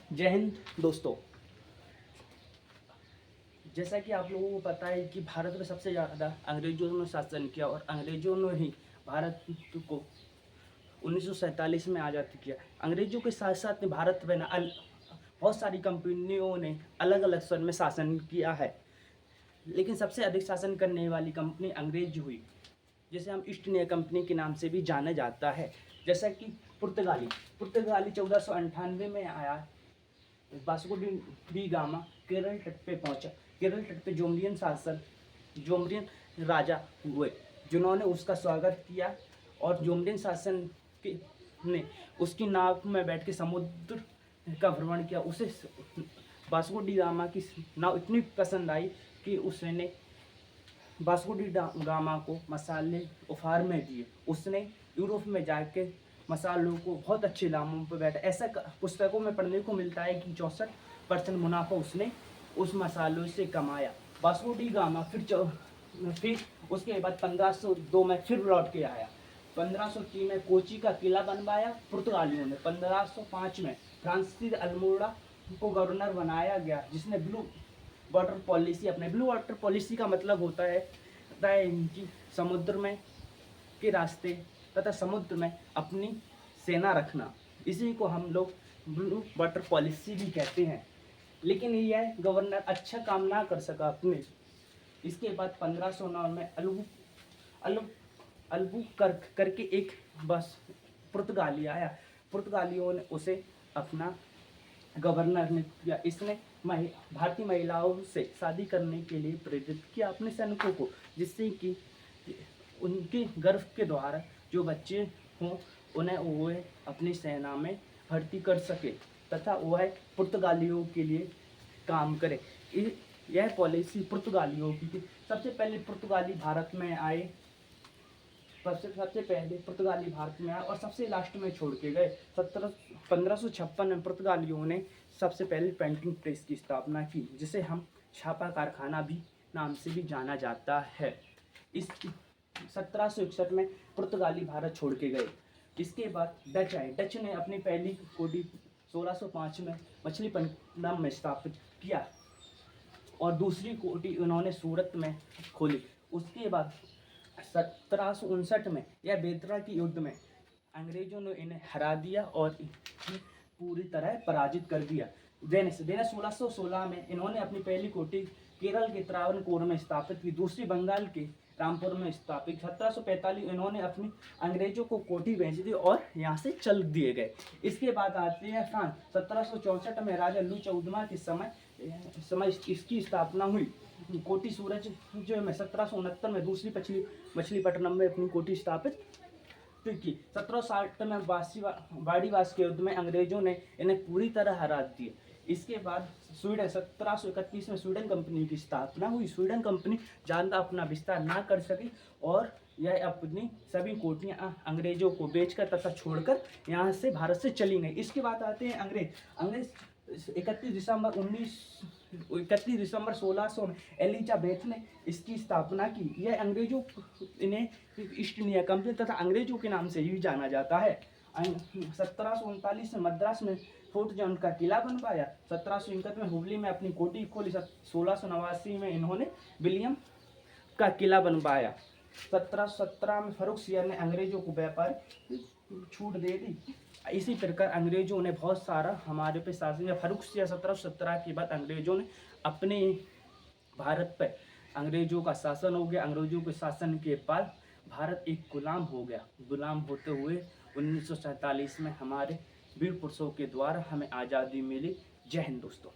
जय हिंद दोस्तों। जैसा कि आप लोगों को पता है कि भारत में सबसे ज़्यादा अंग्रेजों ने शासन किया और अंग्रेजों ने ही भारत को 1947 में आज़ाद किया। अंग्रेजों के साथ साथ भारत में बहुत सारी कंपनियों ने अलग अलग सन में शासन किया है, लेकिन सबसे अधिक शासन करने वाली कंपनी अंग्रेज हुई, जिसे हम ईस्ट इंडिया कंपनी के नाम से भी जाना जाता है। जैसा कि पुर्तगाली 1498 में आया, वास्को डी गामा केरल तट पे पहुंचा। केरल तट पे जोमरियन राजा हुए, जिन्होंने उसका स्वागत किया और जोमरियन शासन के ने उसकी नाव में बैठ के समुद्र का भ्रमण किया। उसे वास्को डी गामा की नाव इतनी पसंद आई कि उसने वास्को डी गामा को मसाले उपहार में दिए। उसने यूरोप में जाके मसालों को बहुत अच्छे दामों पर बैठा। ऐसा पुस्तकों में पढ़ने को मिलता है कि 64% मुनाफा उसने उस मसालों से कमाया। वास्को डी गामा फिर उसके बाद 1502 में फिर लौट के आया। 1503 में कोची का किला बनवाया पुर्तगालियों ने। 1505 में फ्रांसिस अल्मोड़ा को गवर्नर बनाया गया, जिसने ब्लू वाटर पॉलिसी का मतलब होता है कि समुद्र में के रास्ते तथा समुद्र में अपनी सेना रखना। इसी को हम लोग ब्लू वाटर पॉलिसी भी कहते हैं। लेकिन यह गवर्नर अच्छा काम ना कर सका अपने। इसके बाद 1509 में अल्बुकर्क करके एक बस पुर्तगाली आया। पुर्तगालियों ने उसे अपना गवर्नर ने किया। इसने भारतीय महिलाओं से शादी करने के लिए प्रेरित किया अपने सैनिकों को, जिससे कि उनके गर्भ के द्वारा जो बच्चे हों उन्हें वो अपनी सेना में भर्ती कर सके तथा वह पुर्तगालियों के लिए काम करे। यह पॉलिसी पुर्तगालियों की थी। सबसे पहले पुर्तगाली भारत में आए और सबसे लास्ट में छोड़ के गए। 1556 में पुर्तगालियों ने सबसे पहले पेंटिंग प्रेस की स्थापना की, जिसे हम छापा कारखाना भी नाम से भी जाना जाता है। इस 1761 में पुर्तगाली भारत छोड़ के गए। इसके बाद डच आए। डच ने अपनी पहली कोठी 1605 में मछलीपट्टनम में स्थापित किया और दूसरी कोठी उन्होंने सूरत में खोली। उसके बाद 1759 में यह बेतरा के युद्ध में अंग्रेजों ने इन्हें हरा दिया और पूरी तरह पराजित कर दिया। देन 1616 में इन्होंने अपनी पहली कोठी केरल के त्रावणकोर में स्थापित की, दूसरी बंगाल के रामपुर में स्थापित। 1745 इन्होंने अपनी अंग्रेजों को कोठी भेज दी और यहाँ से चल दिए गए। इसके बाद आते हैं फ्रांस। 1764 में राजा लुई चौदहवां के समय इसकी स्थापना हुई। कोठी सूरज जो में 1769 में दूसरी मछलीपट्टनम में अपनी कोठी स्थापित की। 1760 में वाड़ीवास के युद्ध में अंग्रेजों ने इन्हें पूरी तरह हरा दिया। इसके बाद स्वीडन 1731 में स्वीडन कंपनी की स्थापना हुई। स्वीडन कंपनी ज़्यादा अपना विस्तार ना कर सकी और यह अपनी सभी कोठियाँ अंग्रेजों को बेचकर तथा छोड़कर यहाँ से भारत से चली गई। इसके बाद आते हैं अंग्रेज 31 दिसंबर 1600 में एलिजाबेथ ने इसकी स्थापना की। यह अंग्रेजों इन्हें ईस्ट इंडिया कंपनी तथा अंग्रेजों के नाम से ही जाना जाता है। 1739 में मद्रास में फोर्ट जॉन का किला बनवाया। 1751 में हुबली में अपनी कोठी खोली। 1689 में इन्होंने विलियम का किला बनवाया। 1717 में फर्रुखसियर ने अंग्रेजों को व्यापार छूट दे दी। इसी प्रकार अंग्रेजों ने बहुत सारा हमारे पे शासन किया। फर्रुखसियर 1717 के बाद अंग्रेजों ने अपने भारत पर अंग्रेजों का शासन हो गया। अंग्रेजों के शासन के बाद भारत एक गुलाम हो गया। गुलाम होते हुए 1947 में हमारे वीर पुरुषों के द्वारा हमें आज़ादी मिली। जय हिंद दोस्तों।